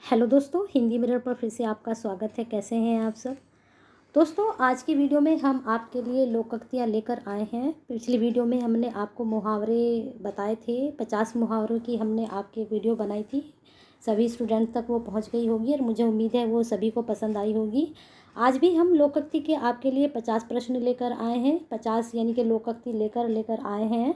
Hello दोस्तों, Hindi mirror पर फिर से आपका स्वागत है। कैसे हैं आप सब दोस्तों? आज की वीडियो में हम आपके लिए लोकोक्तियाँ लेकर आए हैं। पिछली वीडियो में हमने आपको मुहावरे बताए थे, 50 मुहावरों की हमने आपकी एक वीडियो बनाई थी। सभी स्टूडेंट तक वो पहुंच गई होगी और मुझे उम्मीद है वो सभी को पसंद आई होगी। आज भी हम लोकोक्ति के आपके लिए 50 प्रश्न लेकर आए हैं। 50 यानी कि लोकोक्ति लेकर आए हैं।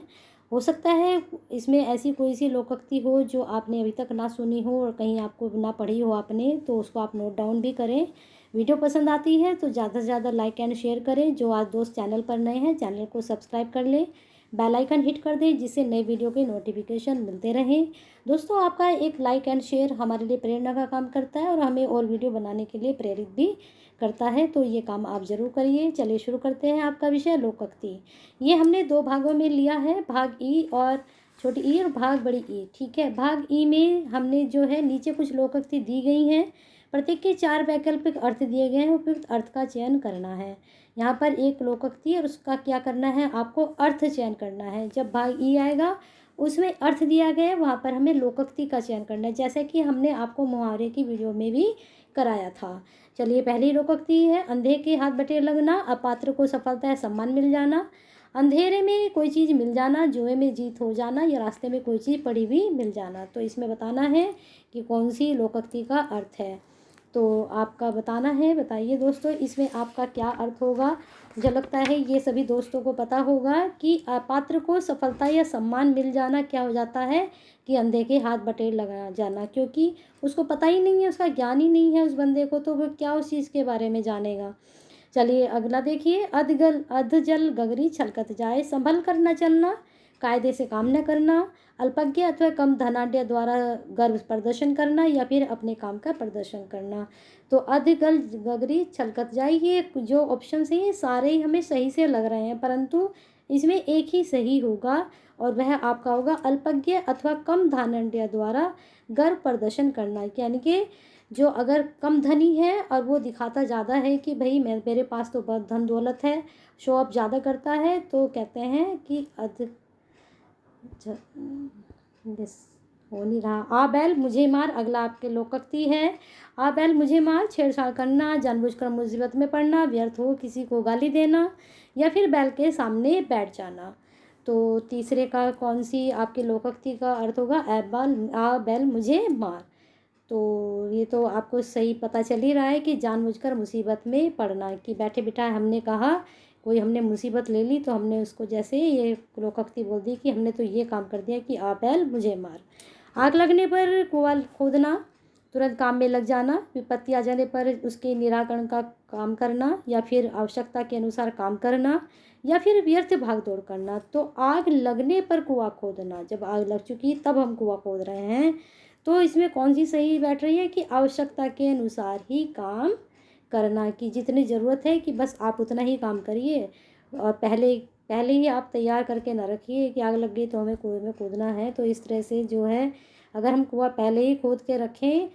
हो सकता है इसमें ऐसी कोई सी लोकोक्ति हो जो आपने अभी तक ना सुनी हो और कहीं आपको ना पढ़ी हो आपने, तो उसको आप नोट डाउन भी करें। वीडियो पसंद आती है तो ज़्यादा से ज़्यादा लाइक एंड शेयर करें। जो आज दोस्त चैनल पर नए हैं, चैनल को सब्सक्राइब कर लें, बेल आइकन हिट कर दें जिससे नए वीडियो के नोटिफिकेशन मिलते रहें। दोस्तों, आपका एक लाइक एंड शेयर हमारे लिए प्रेरणा का काम करता है और हमें और वीडियो बनाने के लिए प्रेरित भी करता है, तो ये काम आप ज़रूर करिए। चलिए शुरू करते हैं। आपका विषय लोकोक्ति। ये हमने दो भागों में लिया है, भाग ई और छोटी ई और भाग बड़ी ई। ठीक है, भाग ई में हमने जो है नीचे कुछ लोकोक्ति दी गई हैं। प्रत्येक के 4 वैकल्पिक अर्थ दिए गए हैं, उपयुक्त अर्थ का चयन करना है। यहाँ पर एक लोकोक्ति और उसका क्या करना है, आपको अर्थ चयन करना है। जब भाग ई आएगा उसमें अर्थ दिया गया है, वहाँ पर हमें लोकोक्ति का चयन करना है, जैसे कि हमने आपको मुहावरे की वीडियो में भी कराया था। चलिए, पहली लोकोक्ति है, अंधे के हाथ बटेर लगना, अपात्र को सफलता या सम्मान मिल जाना। अंधेरे में कोई चीज़ मिल जाना, जुए में जीत हो जाना, या रास्ते में कोई चीज़ पड़ी हुई मिल जाना। तो इसमें बताना है कि कौन सी लोकोक्ति का अर्थ है। तो आपका बताना है। बताइए दोस्तों, इसमें आपका क्या अर्थ होगा। मुझे लगता है ये सभी दोस्तों को पता होगा कि अपात्र को सफलता या सम्मान मिल जाना क्या हो जाता है कि अंधे के हाथ बटेर लगा जाना, क्योंकि उसको पता ही नहीं है, उसका ज्ञान ही नहीं है उस बंदे को, तो वो क्या उस चीज़ के बारे में जानेगा। चलिए अगला देखिए, अधजल गगरी छलकत जाए, संभल कर न चलना, कायदे से काम न करना, अल्पज्ञ अथवा कम धनाढ्य द्वारा गर्व प्रदर्शन करना, या फिर अपने काम का प्रदर्शन करना। तो अधगल गगरी छलकत जाए, ये जो ऑप्शन हैं ये सारे ही हमें सही से लग रहे हैं, परंतु इसमें एक ही सही होगा और वह आपका होगा अल्पज्ञ अथवा कम धनाढ्य द्वारा गर्व प्रदर्शन करना। यानी कि जो अगर कम धनी है और वो दिखाता ज़्यादा है कि भाई मेरे पास तो बहुत धन दौलत है, शो ऑफ ज़्यादा करता है, तो कहते हैं कि दिस हो नहीं रहा। आ बैल मुझे मार, अगला आपके लोकोक्ति है। आ बैल मुझे मार, छेड़छाड़ करना, जानबूझकर मुसीबत में पड़ना, व्यर्थ हो किसी को गाली देना, या फिर बैल के सामने बैठ जाना। तो तीसरे का कौन सी आपकी लोकोक्ति का अर्थ होगा, आ बैल मुझे मार। तो ये तो आपको सही पता चल ही रहा है कि जानबूझकर मुसीबत में पड़ना, कि बैठे बिठाए हमने कहा कोई हमने मुसीबत ले ली तो हमने उसको जैसे ये लोकोक्ति बोल दी कि हमने तो ये काम कर दिया कि आ बैल मुझे मार। आग लगने पर कुआं खोदना, तुरंत काम में लग जाना, विपत्ति आ जाने पर उसके निराकरण का काम करना, या फिर आवश्यकता के अनुसार काम करना, या फिर व्यर्थ भाग दौड़ करना। तो आग लगने पर कुआं खोदना, जब आग लग चुकी तब हम कुआं खोद रहे हैं, तो इसमें कौन सी सही बैठ रही है कि आवश्यकता के अनुसार ही काम करना, कि जितनी ज़रूरत है कि बस आप उतना ही काम करिए और पहले पहले ही आप तैयार करके ना रखिए कि आग लग गई तो हमें कुएं में कूदना है। तो इस तरह से जो है, अगर हम कुआं पहले ही खोद के रखें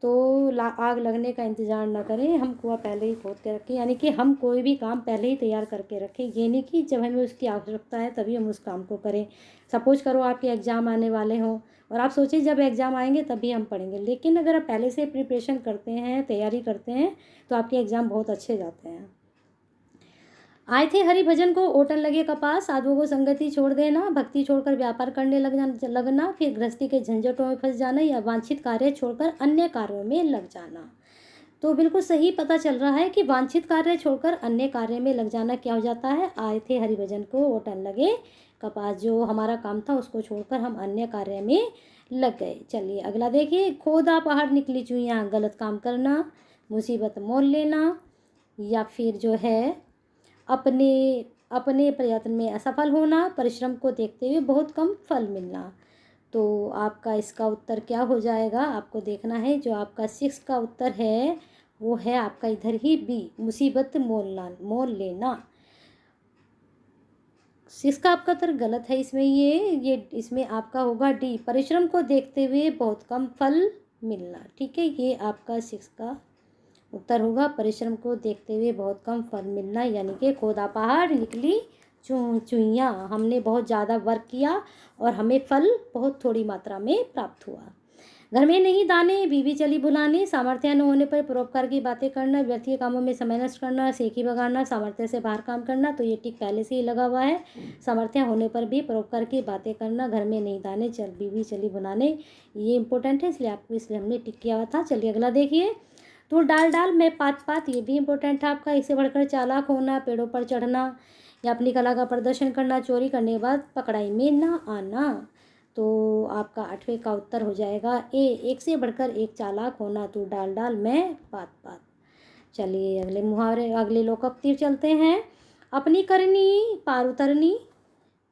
तो आग लगने का इंतज़ार ना करें, हम कुआं पहले ही खोद के रखें। यानी कि हम कोई भी काम पहले ही तैयार करके रखें, ये नहीं कि जब हमें उसकी आवश्यकता है तभी हम उस काम को करें। सपोज करो आपके एग्ज़ाम आने वाले हों और आप सोचिए जब एग्ज़ाम आएंगे तभी हम पढ़ेंगे, लेकिन अगर आप पहले से प्रिपरेशन करते हैं, तैयारी करते हैं, तो आपके एग्ज़ाम बहुत अच्छे जाते हैं। आए थे हरिभजन को ओटन लगे कपास, साधुओं को संगति छोड़ देना, भक्ति छोड़कर व्यापार करने लगना, फिर गृहस्थी के झंझटों में फंस जाना, या वांछित कार्य छोड़कर अन्य कार्यों में लग जाना। तो बिल्कुल सही पता चल रहा है कि वांछित कार्य छोड़कर अन्य कार्य में लग जाना क्या हो जाता है, आए थे हरिभजन को ओटन लगे कपास, जो हमारा काम था उसको छोड़कर हम अन्य कार्य में लग गए। चलिए अगला देखिए, खोदा पहाड़ निकली चुईयां, गलत काम करना, मुसीबत मोल लेना, या फिर जो है अपने अपने प्रयत्न में असफल होना, परिश्रम को देखते हुए बहुत कम फल मिलना। तो आपका इसका उत्तर क्या हो जाएगा, आपको देखना है। जो आपका 6 का उत्तर है वो है आपका इधर ही बी, मुसीबत मोल लेना। 6 का आपका उत्तर गलत है इसमें, ये इसमें आपका होगा डी, परिश्रम को देखते हुए बहुत कम फल मिलना। ठीक है, ये आपका 6 का उत्तर होगा, परिश्रम को देखते हुए बहुत कम फल मिलना। यानी कि खोदा पहाड़ निकली चुईयां, हमने बहुत ज़्यादा वर्क किया और हमें फल बहुत थोड़ी मात्रा में प्राप्त हुआ। घर में नहीं दाने, बीवी चली बुलाने, सामर्थ्य न होने पर परोपकार की बातें करना, व्यर्थ कामों में समय नष्ट करना, सेखी बगाड़ना, सामर्थ्य से बाहर काम करना। तो ये टिक पहले से ही लगा हुआ है। सामर्थ्य होने पर भी परोपकार की बातें करना, घर में नहीं दाने, बीवी चली बुलाने, ये इंपॉर्टेंट है, इसलिए हमने टिक किया हुआ था। चलिए अगला देखिए। तो डाल डाल मैं पात पात, ये भी इंपॉर्टेंट है आपका। इससे बढ़कर चालाक होना, पेड़ों पर चढ़ना या अपनी कला का प्रदर्शन करना, चोरी करने के बाद पकड़ाई में ना आना। तो आपका 8वें का उत्तर हो जाएगा ए, एक से बढ़कर एक चालाक होना। तो डाल डाल मैं पात पात। चलिए अगले मुहावरे, अगले लोकोक्ति चलते हैं। अपनी करनी पार उतरनी,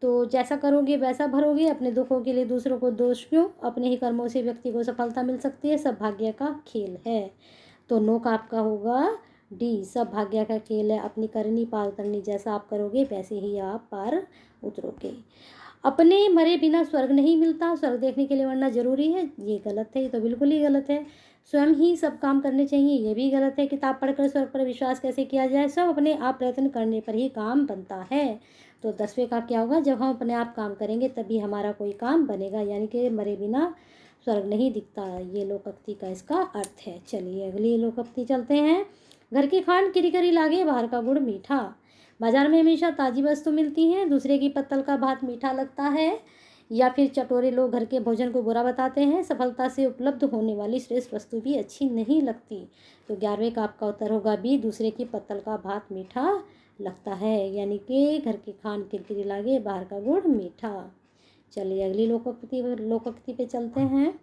तो जैसा करोगे वैसा भरोगे, अपने दुखों के लिए दूसरों को दोष क्यों, अपने ही कर्मों से व्यक्ति को सफलता मिल सकती है, सब भाग्य का खेल है। तो नो का आपका होगा डी, सब भाग्य का खेल है। अपनी करनी पार उतरनी, जैसा आप करोगे वैसे ही आप पार उतरोगे। अपने मरे बिना स्वर्ग नहीं मिलता, स्वर्ग देखने के लिए मरना जरूरी है, ये गलत है, ये तो बिल्कुल ही गलत है। स्वयं ही सब काम करने चाहिए, ये भी गलत है। किताब पढ़कर स्वर्ग पर विश्वास कैसे किया जाए, सब अपने आप प्रयत्न करने पर ही काम बनता है। तो 10वें का क्या होगा, जब हम अपने आप काम करेंगे तभी हमारा कोई काम बनेगा, यानी कि मरे बिना स्वर्ग नहीं दिखता। ये लोकोक्ति का इसका अर्थ है। चलिए अगली लोकोक्ति चलते हैं। घर की खांड किरी करी लागे, बाहर का गुड़ मीठा। बाजार में हमेशा ताज़ी वस्तु मिलती हैं, दूसरे की पत्तल का भात मीठा लगता है। या फिर चटोरे लोग घर के भोजन को बुरा बताते हैं। सफलता से उपलब्ध होने वाली श्रेष्ठ वस्तु भी अच्छी नहीं लगती। तो 11वें का आपका उत्तर होगा बी, दूसरे की पत्तल का भात मीठा लगता है, यानी कि घर की खांड किरकिरी लागे, बाहर का गुड़ मीठा। चलिए अगली लोकोक्ति पे चलते हैं।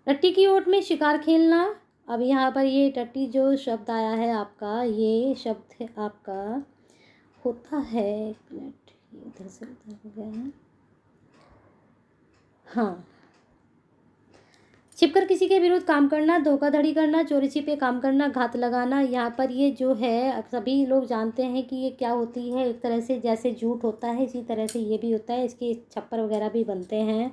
टट्टी की ओट में शिकार खेलना। अब यहाँ पर ये टट्टी जो शब्द आया है आपका, ये शब्द आपका होता है, एक मिनट, ये इधर से उधर हो गया है, हाँ, छिपकर किसी के विरुद्ध काम करना, धोखाधड़ी करना, चोरी छिपे काम करना, घात लगाना। यहाँ पर ये जो है सभी लोग जानते हैं कि ये क्या होती है। एक तरह से जैसे झूठ होता है, इसी तरह से ये भी होता है, इसके छप्पर वगैरह भी बनते हैं।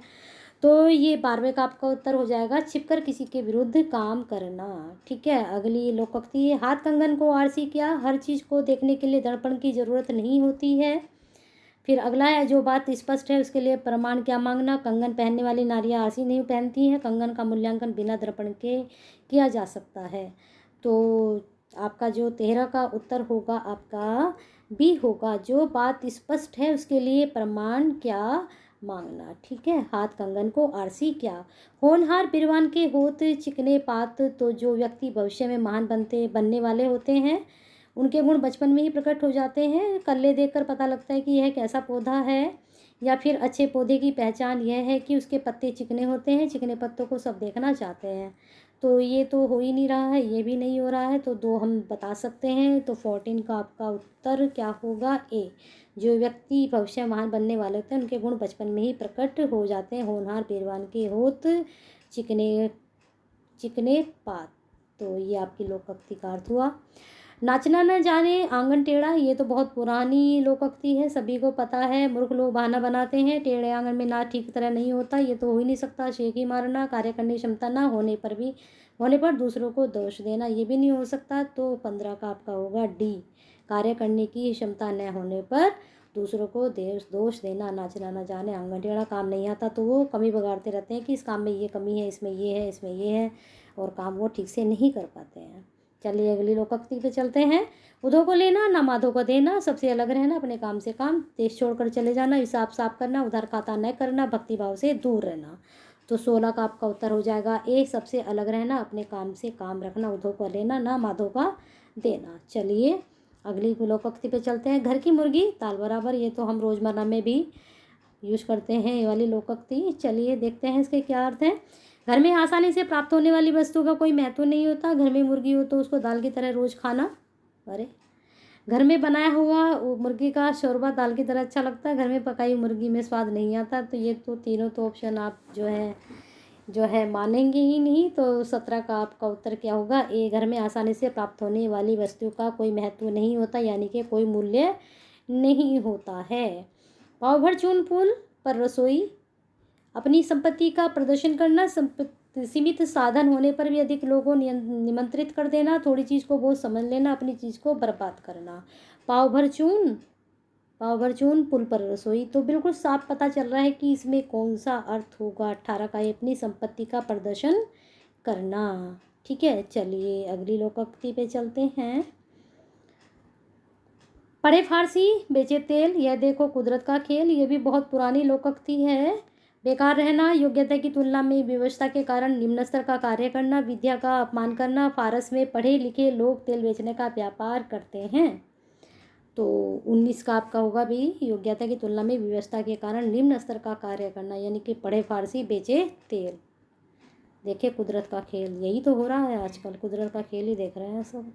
तो ये 12वें का आपका उत्तर हो जाएगा, छिपकर किसी के विरुद्ध काम करना। ठीक है, अगली लोकोक्ति है। हाथ कंगन को आरसी क्या, हर चीज़ को देखने के लिए दर्पण की ज़रूरत नहीं होती है। फिर अगला है, जो बात स्पष्ट है उसके लिए प्रमाण क्या मांगना। कंगन पहनने वाली नारियां आरसी नहीं पहनती हैं, कंगन का मूल्यांकन बिना दर्पण के किया जा सकता है। तो आपका जो 13 का उत्तर होगा आपका बी होगा, जो बात स्पष्ट है उसके लिए प्रमाण क्या मांगना। ठीक है, हाथ कंगन को आरसी क्या। होनहार बिरवान के होत चिकने पात, तो जो व्यक्ति भविष्य में महान बनने वाले होते हैं उनके गुण बचपन में ही प्रकट हो जाते हैं। कल्ले देखकर पता लगता है कि यह कैसा पौधा है। या फिर अच्छे पौधे की पहचान यह है कि उसके पत्ते चिकने होते हैं, चिकने पत्तों को सब देखना चाहते हैं। तो ये तो हो ही नहीं रहा है, ये भी नहीं हो रहा है, तो 2 हम बता सकते हैं। तो 14 का आपका उत्तर क्या होगा, ए, जो व्यक्ति भविष्य में महान बनने वाले होते हैं उनके गुण बचपन में ही प्रकट हो जाते हैं। होनहार पहलवान के होत चिकने चिकने पात। तो ये आपकी लोकोक्ति का अर्थ हुआ। नाचना न जाने आंगन टेढ़ा, ये तो बहुत पुरानी लोकोक्ति है, सभी को पता है। मूर्ख लोग बहाना बनाते हैं, टेढ़े आंगन में नाच ठीक तरह नहीं होता, ये तो हो ही नहीं सकता। शेखी मारना, कार्य करने की क्षमता ना होने पर दूसरों को दोष देना, ये भी नहीं हो सकता। तो 15 का आपका होगा डी, कार्य करने की क्षमता न होने पर दूसरों को दोष देना। नाचना न जाने आंगन टेढ़ा, काम नहीं आता तो वो कमी बगाड़ते रहते हैं कि इस काम में ये कमी है, इसमें ये है, इसमें ये है, और काम वो ठीक से नहीं कर पाते हैं। चलिए अगली लोकोक्ति पे चलते हैं। उधो को लेना ना माधो को देना, सबसे अलग रहना, अपने काम से काम, देश छोड़कर चले जाना, हिसाब साफ करना, उधार खाता न करना, भक्ति भाव से दूर रहना। तो 16 का आपका उत्तर हो जाएगा ए, सबसे अलग रहना, अपने काम से काम रखना, उधो को लेना ना माधो का देना। चलिए अगली लोकोक्ति पे चलते हैं। घर की मुर्गी ताल बराबर, ये तो हम रोज़मर्रा में भी यूज़ करते हैं ये वाली लोकोक्ति। चलिए देखते हैं इसके क्या अर्थ हैं। घर में आसानी से प्राप्त होने वाली वस्तु का कोई महत्व नहीं होता, घर में मुर्गी हो तो उसको दाल की तरह रोज़ खाना। अरे, घर में बनाया हुआ मुर्गी का शोरबा दाल की तरह अच्छा लगता है, घर में पकाई मुर्गी में स्वाद नहीं आता। तो ये तो तीनों तो ऑप्शन आप जो है मानेंगे ही नहीं। तो 17 का आपका उत्तर क्या होगा, ए, घर में आसानी से प्राप्त होने वाली वस्तु का कोई महत्व नहीं होता, यानी कि कोई मूल्य नहीं होता है। पाव भर चून फूल पर रसोई, अपनी संपत्ति का प्रदर्शन करना, सीमित साधन होने पर भी अधिक लोगों निमंत्रित कर देना, थोड़ी चीज़ को बहुत समझ लेना, अपनी चीज़ को बर्बाद करना। पाव भर चून पाव भरचून पुल पर रसोई। तो बिल्कुल साफ पता चल रहा है कि इसमें कौन सा अर्थ होगा। 18 का, अपनी संपत्ति का प्रदर्शन करना। ठीक है, चलिए अगली लोकोक्ति पे चलते हैं। पढ़े फारसी बेचे तेल, यह देखो कुदरत का खेल। ये भी बहुत पुरानी लोकोक्ति है। बेकार रहना, योग्यता की तुलना में व्यवस्था के कारण निम्न स्तर का कार्य करना, विद्या का अपमान करना। फारस में पढ़े लिखे लोग तेल बेचने का व्यापार करते हैं। तो 19 का आपका होगा भी, योग्यता की तुलना में व्यवस्था के कारण निम्न स्तर का कार्य करना, यानी कि पढ़े फारसी बेचे तेल। देखे कुदरत का खेल, यही तो हो रहा है आजकल, कुदरत का खेल ही देख रहे हैं सब।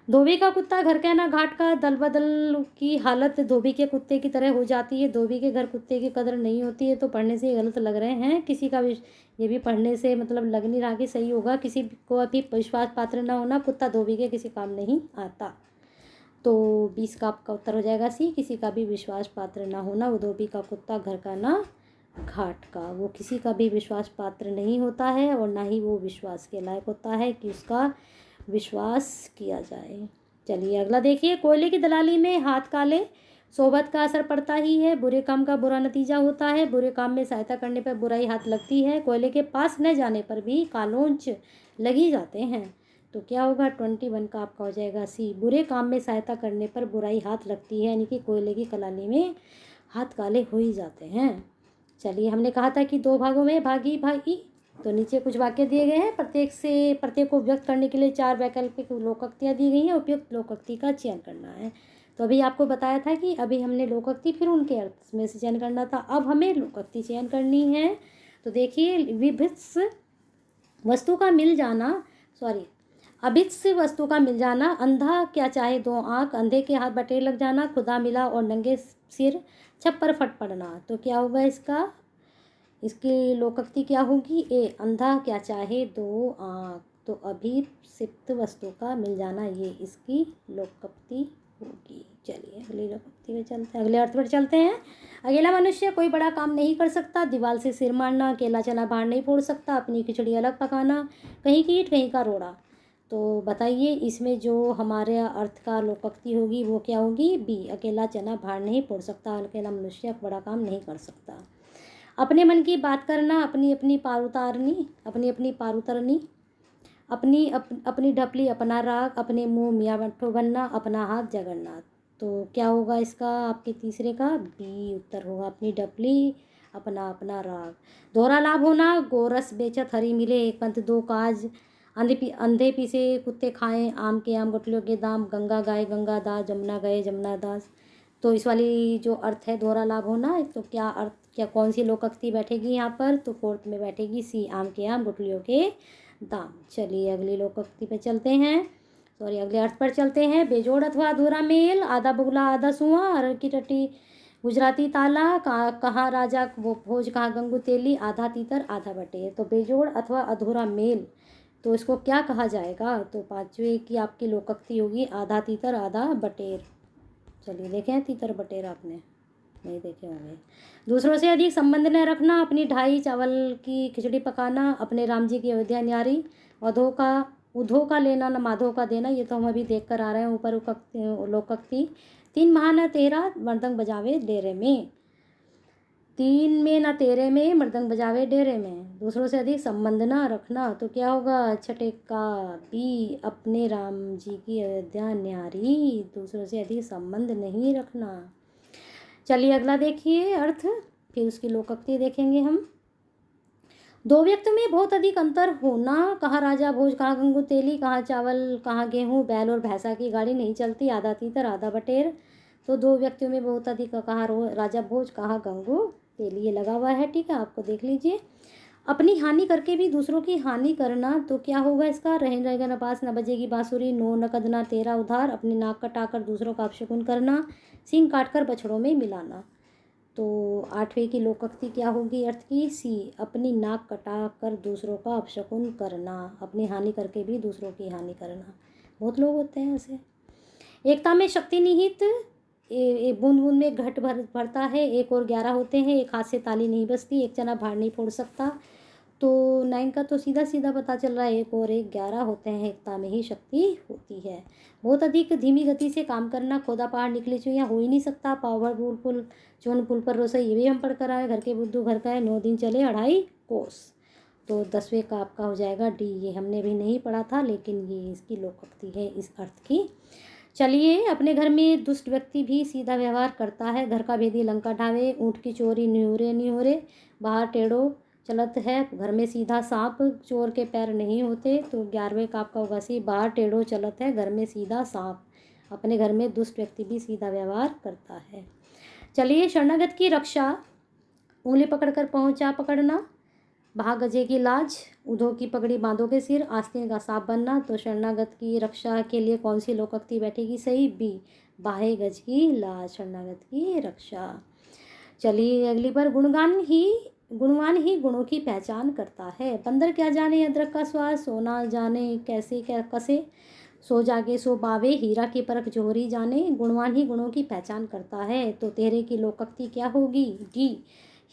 धोबी का कुत्ता घर कहना घाट का, दल बदल की हालत धोबी के कुत्ते की तरह हो जाती है। धोबी के घर कुत्ते की कदर नहीं होती है। तो पढ़ने से गलत लग रहे हैं किसी का भी, ये भी पढ़ने से मतलब लग नहीं रहा कि सही होगा। किसी को अभी विश्वास पात्र ना होना, कुत्ता धोबी के किसी काम नहीं आता। तो 20 का आपका उत्तर हो जाएगा सी, किसी का भी विश्वास पात्र ना होना। वो धोबी का कुत्ता घर का ना घाट का, वो किसी का भी विश्वास पात्र नहीं होता है और ना ही वो विश्वास के लायक होता है कि उसका विश्वास किया जाए। चलिए अगला देखिए। कोयले की दलाली में हाथ काले, सोबत का असर पड़ता ही है। बुरे काम का बुरा नतीजा होता है। बुरे काम में सहायता करने पर बुराई हाथ लगती है। कोयले के पास न जाने पर भी कालोंच लगी जाते हैं। तो क्या होगा, 21 का आपका हो जाएगा सी, बुरे काम में सहायता करने पर बुराई हाथ लगती है, यानी कि कोयले की कलाली में हाथ काले हो ही जाते हैं। चलिए, हमने कहा था कि 2 भागों में भागी भागी। तो नीचे कुछ वाक्य दिए गए हैं, प्रत्येक को व्यक्त करने के लिए 4 वैकल्पिक लोकोक्तियाँ दी गई हैं। उपयुक्त लोकोक्ति का चयन करना है। तो अभी आपको बताया था कि अभी हमने लोकोक्ति फिर उनके अर्थ में से चयन करना था, अब हमें लोकोक्ति चयन करनी है। तो देखिए, अभित्स वस्तु का मिल जाना, अंधा क्या चाहे 2 आँख, अंधे के हाथ बटेर लग जाना, खुदा मिला और नंगे सिर छप्पर फट पड़ना। तो क्या होगा इसकी लोकोक्ति क्या होगी, ए, अंधा क्या चाहे 2 आँख। तो अभिप्सित वस्तु का मिल जाना, ये इसकी लोकोक्ति होगी। चलिए अगली लोकोक्ति में चलते हैं, अगले अर्थ पर चलते हैं। अकेला मनुष्य कोई बड़ा काम नहीं कर सकता, दीवार से सिर मारना, अकेला चना बाहर नहीं फोड़ सकता, अपनी खिचड़ी अलग पकाना, कहीं की ईंट कहीं का रोड़ा। तो बताइए इसमें जो हमारे अर्थ का लोकोक्ति होगी वो क्या होगी, बी, अकेला चना बाहर नहीं फोड़ सकता, अकेला मनुष्य बड़ा काम नहीं कर सकता। अपने मन की बात करना, अपनी पार उतारनी, अपनी ढपली अपना राग, अपने मुंह मियाँ मट्ठो बनना, अपना हाथ जगन्नाथ। तो क्या होगा इसका, आपके तीसरे का बी उत्तर होगा, अपनी ढपली अपना राग। दोहरा लाभ होना, गोरस बेचत हरी मिले, एक पंथ 2 काज, अंधे पीसे कुत्ते खाएं, आम के आम गुठलियों के दाम, गंगा गाए गंगा दास, जमुना गए जमुना दास। तो इस वाली जो अर्थ है दोहरा लाभ होना, तो क्या कौन सी लोकोक्ति बैठेगी यहाँ पर, तो 4th में बैठेगी सी, आम के आम गुठलियों के दाम। चलिए अगली लोकोक्ति पे चलते हैं, अगले अर्थ पर चलते हैं। बेजोड़ अथवा अधूरा मेल, आधा बुगला आधा सुआ, अरर की टट्टी गुजराती ताला, कहाँ राजा वो भोज कहाँ गंगू तेली, आधा तीतर आधा बटेर। तो बेजोड़ अथवा अधूरा मेल, तो इसको क्या कहा जाएगा, तो 5वें की आपकी लोकोक्ति होगी आधा तीतर आधा बटेर। चलिए देखें, तीतर बटेर आपने नहीं देखे होंगे। दूसरों से अधिक संबंध न रखना, अपनी ढाई चावल की खिचड़ी पकाना, अपने राम जी की अयोध्या न्यारी, उधो का लेना न माधो का देना। ये तो हम अभी देख कर आ रहे हैं ऊपर लोकोक्ति। 3 महा न तेरा मृदंग बजावे डेरे में, 3 में न तेरे में मृदंग बजावे डेरे में। दूसरों से अधिक संबंध ना रखना, तो क्या होगा, 6 का बी, अपने राम जी की अयोध्या न्यारी, दूसरों से अधिक संबंध नहीं रखना। चलिए अगला देखिए अर्थ, फिर उसकी लोकोक्ति देखेंगे हम। 2 व्यक्ति में बहुत अधिक अंतर होना, कहाँ राजा भोज कहाँ गंगू तेली, कहाँ चावल कहाँ गेहूँ, बैल और भैंसा की गाड़ी नहीं चलती, आधा तीतर आधा बटेर। तो 2 व्यक्तियों में बहुत अधिक, कहाँ राजा भोज कहाँ गंगू तेली, ये लगा हुआ है, ठीक है, आपको देख लीजिए। अपनी हानि करके भी दूसरों की हानि करना, तो क्या होगा इसका, रहें रहेगा न पास न बजेगी बांसुरी, नो नकद ना तेरा उधार, अपनी नाक कटाकर दूसरों का अपशकुन करना, सींग काटकर बछड़ों में मिलाना। तो 8वें की लोकोक्ति क्या होगी अर्थ की, सी, अपनी नाक कटाकर दूसरों का अपशकुन करना, अपनी हानि करके भी दूसरों की हानि करना। बहुत लोग होते हैं ऐसे। एकता में शक्ति निहित, बूंद बूंद में भरता है, 1 और 11 होते हैं, एक हाथ से ताली नहीं बजती, एक चना बाहर नहीं फोड़ सकता, तो 9 का तो सीधा सीधा पता चल रहा है, 1 और 1 11 होते हैं, एकता में ही शक्ति होती है। बहुत अधिक धीमी गति से काम करना, खोदा पहाड़ निकले चुईया हो ही नहीं सकता, पावरफुल पुल चोन पुल पर रोसा, ये भी हम पढ़ कर आए। घर के बुद्धू घर का है, 9 दिन चले 2.5 कोस। तो 10वें का आपका हो जाएगा डी। ये हमने भी नहीं पढ़ा था, लेकिन ये इसकी लोकोक्ति है इस अर्थ की। चलिए, अपने घर में दुष्ट व्यक्ति भी सीधा व्यवहार करता है, घर का भेदी लंका ढावे, ऊँट की चोरी निहुरे निहुरे, बाहर टेढ़ो चलत है, घर में सीधा सांप, चोर के पैर नहीं होते। तो 11वें का आपका होगा सी, बाहर टेढ़ो चलत है, घर में सीधा सांप। अपने घर में दुष्ट व्यक्ति भी सीधा व्यवहार करता है। चलिए, शरणागत की रक्षा, उंगली पकड़कर पहुंचा पकड़ना, भाग गजे की लाज, उधो की पगड़ी बांधो के सिर, आस्तीन का सांप बनना। तो शरणागत की रक्षा के लिए कौन सी लोकोक्ति बैठेगी सही? बी, बाहे गज की लाज, शरणागत की रक्षा। चलिए अगली पर, गुणवान ही गुणों की पहचान करता है। बंदर क्या जाने अदरक का स्वाद, सोना जाने कैसे क्या कसे, सो जागे सो बावे, हीरा की परख जोहरी जाने। गुणवान ही गुणों की पहचान करता है, तो तेरे की लोकोक्ति क्या होगी? डी,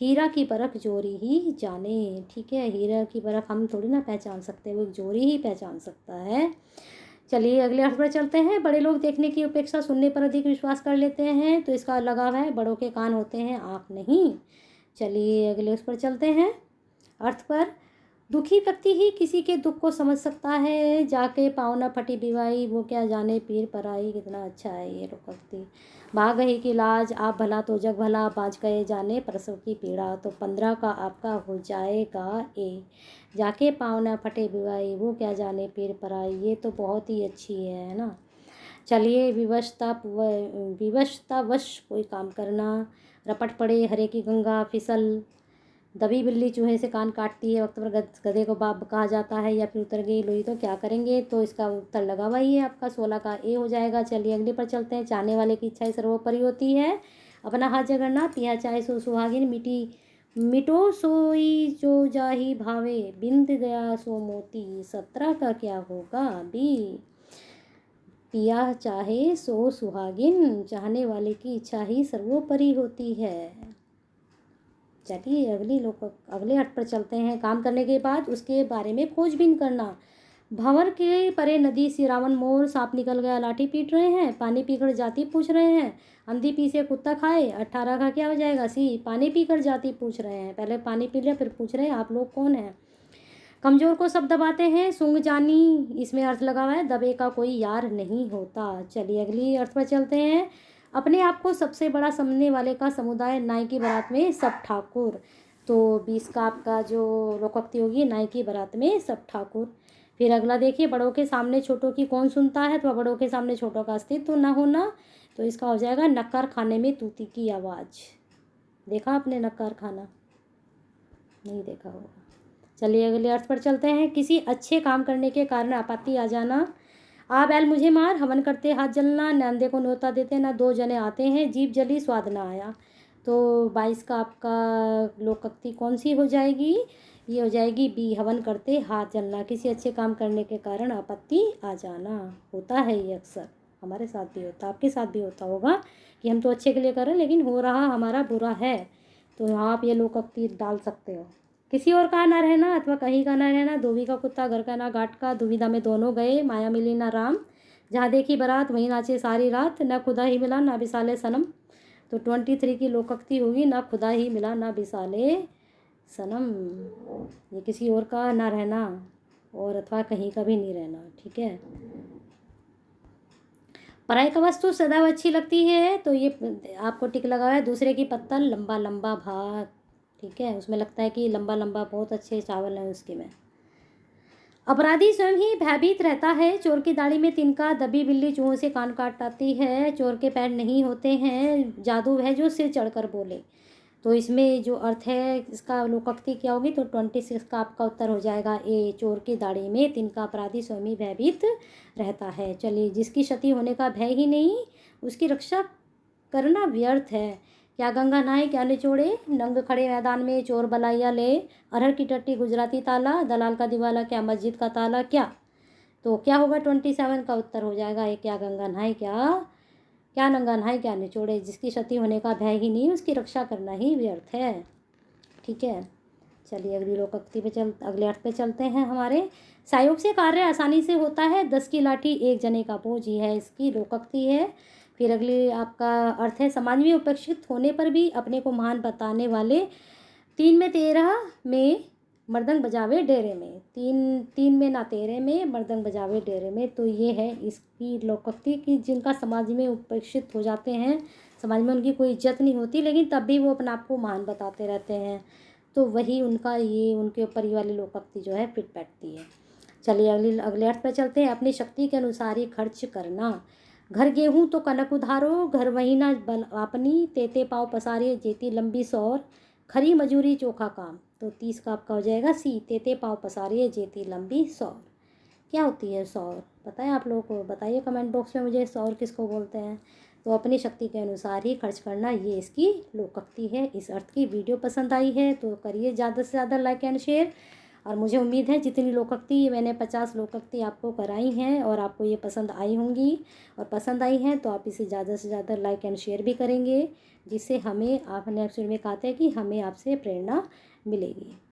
हीरा की परख जोरी ही जाने। ठीक है, हीरा की परख हम थोड़ी ना पहचान सकते, वो जोरी ही पहचान सकता है। चलिए अगले अर्थ पर चलते हैं। बड़े लोग देखने की अपेक्षा सुनने पर अधिक विश्वास कर लेते हैं, तो इसका लगाव है, बड़ों के कान होते हैं, आँख नहीं। चलिए अगले उस पर चलते हैं, अर्थ पर। दुखी व्यक्ति ही किसी के दुख को समझ सकता है, जाके पाँव न फटी बिवाई, वो क्या जाने पीर पराई। कितना अच्छा है ये लोकोक्ति। भाग गई की लाज, आप भला तो जग भला, बाज गए जाने प्रसव की पीड़ा। तो 15 का आपका हो जाएगा ए, जाके पाँव न फटे बिवाई, वो क्या जाने पीर पराई। ये तो बहुत ही अच्छी है ना। चलिए, विवशतावश कोई काम करना, रपट पड़े हरे की गंगा, फिसल, दबी बिल्ली चूहे से कान काटती है, वक्त पर गधे को बाप कहा जाता है, या फिर उतर गई लोई, तो क्या करेंगे? तो इसका उत्तर लगा हुआ ही है आपका, 16 का ए हो जाएगा। चलिए अगले पर चलते हैं। चाहने वाले की इच्छा सर्वोपरि होती है, अपना हाथ जगड़ना, पिया चाहे सो सुहागिन, मिटो सोई जो जाही भावे, बिंद गया सो मोती। 17 का क्या होगा? बी, पिया चाहे सो सुहागिन, चाहने वाले की इच्छा ही सर्वोपरि होती है। चलिए अगले हट पर चलते हैं। काम करने के बाद उसके बारे में खोजबीन करना। भंवर के परे नदी सिरावन मोर, सांप निकल गया लाठी पीट रहे हैं, पानी पीकर जाति पूछ रहे हैं, अंधी पी से कुत्ता खाए। 18 का क्या हो जाएगा? सी, पानी पीकर जाति पूछ रहे हैं। पहले पानी पी लिया, फिर पूछ रहे हैं आप लोग कौन हैं। कमजोर को सब दबाते हैं, सूंघ जानी, इसमें अर्थ लगा हुआ है, दबे का कोई यार नहीं होता। चलिए अगली अर्थ पर चलते हैं। अपने आप को सबसे बड़ा समझने वाले का समुदाय, नाई की बारात में सब ठाकुर। तो 20 का आपका जो लोकोक्ति होगी, नाई की बारात में सब ठाकुर। फिर अगला देखिए, बड़ों के सामने छोटों की कौन सुनता है? तो बड़ों के सामने छोटों का अस्तित्व तो ना होना। तो इसका हो जाएगा नक्कार खाने में तूती की आवाज़। देखा आपने नक्कार खाना? नहीं देखा होगा। चलिए अगले अर्थ पर चलते हैं। किसी अच्छे काम करने के कारण आपत्ति आ जाना। आ बैल मुझे मार, हवन करते हाथ जलना, न अंधे को न्योता देते, ना 2 जने आते हैं, जीभ जली स्वाद ना आया। तो 22 का आपका लोकोक्ति कौन सी हो जाएगी? ये हो जाएगी बी, हवन करते हाथ जलना। किसी अच्छे काम करने के कारण आपत्ति आ जाना, होता है ये अक्सर, हमारे साथ भी होता, आपके साथ भी होता होगा कि हम तो अच्छे के लिए कर रहे हैं, लेकिन हो रहा हमारा बुरा है। तो यहाँ आप ये लोकोक्ति डाल सकते हो। किसी और का ना रहना अथवा कहीं का ना रहना, धोबी का कुत्ता घर का ना घाट का, दुविधा में दोनों गए, माया मिली ना राम, जहाँ देखी बारात वहीं नाचे सारी रात, न खुदा ही मिला ना बिसाले सनम। तो 23 की लोकोक्ति होगी, ना खुदा ही मिला ना बिसाले सनम। ये किसी और का ना रहना और अथवा कहीं का भी नहीं रहना। ठीक है, पराई का वस्तु सदैव अच्छी लगती है, तो ये आपको टिक लगा है। दूसरे की पत्तल, लंबा लंबा भात। ठीक है, उसमें लगता है कि लंबा लंबा बहुत अच्छे चावल हैं उसके में। अपराधी स्वयं ही भयभीत रहता है, चोर की दाढ़ी में तिनका, दबी बिल्ली चूहों से कान काटती है, चोर के पैर नहीं होते हैं, जादू है जो सिर चढ़कर बोले। तो इसमें जो अर्थ है इसका लोकोक्ति क्या होगी? तो 26 का आपका उत्तर हो जाएगा ए, चोर की दाढ़ी में तिनका, अपराधी स्वयं ही भयभीत रहता है। चलिए, जिसकी क्षति होने का भय ही नहीं, उसकी रक्षा करना व्यर्थ है। क्या गंगा नहाए क्या निचोड़े, नंग खड़े मैदान में चोर बलाइया ले, अरहर की टट्टी गुजराती ताला, दलाल का दिवाला क्या मस्जिद का ताला क्या। तो क्या होगा? 27 का उत्तर हो जाएगा ये, क्या गंगा नहाए क्या नंगा नहाए क्या निचोड़े। जिसकी क्षति होने का भय ही नहीं, उसकी रक्षा करना ही व्यर्थ है। ठीक है, चलिए अगले अर्थ पे चलते हैं हमारे। सहयोग से कार्य आसानी से होता है, 10 की लाठी एक जने का बोझ, ये है इसकी लोकोक्ति है। फिर अगली आपका अर्थ है, समाज में उपेक्षित होने पर भी अपने को महान बताने वाले, 3 में 13 में मर्दंग बजावे डेरे में, 3 में ना 13 में मर्दंग बजावे डेरे में। तो ये है इसकी लोकोक्ति कि जिनका समाज में उपेक्षित हो जाते हैं, समाज में उनकी कोई इज्जत नहीं होती, लेकिन तब भी वो अपने आप को महान बताते रहते हैं, तो वही उनका ये उनके ऊपर ये वाली लोकोक्ति जो है फिट बैठती है। चलिए अगले अर्थ पर चलते हैं। अपनी शक्ति के अनुसार ही खर्च करना, घर गेहूँ तो कनक उधारो, घर महीना बल अपनी, तेते पाँव पसारे जेती लंबी सौर, खरी मजूरी चोखा काम। तो 30 का आपका हो जाएगा सी, तेते पाँव पसारे जेती लंबी सौर। क्या होती है सौर, पता है आप लोगों को? बताइए कमेंट बॉक्स में मुझे, सौर किसको बोलते हैं। तो अपनी शक्ति के अनुसार ही खर्च करना, ये इसकी लोकोक्ति है। इस अर्थ की वीडियो पसंद आई है तो करिए ज़्यादा से ज़्यादा लाइक एंड शेयर। और मुझे उम्मीद है जितनी लोकोक्ति मैंने 50 लोकोक्ति आपको कराई हैं और आपको ये पसंद आई होंगी, और पसंद आई हैं तो आप इसे ज़्यादा से ज़्यादा लाइक एंड शेयर भी करेंगे, जिससे हमें, आपने एक्चुअली में कहा था कि हमें आपसे प्रेरणा मिलेगी।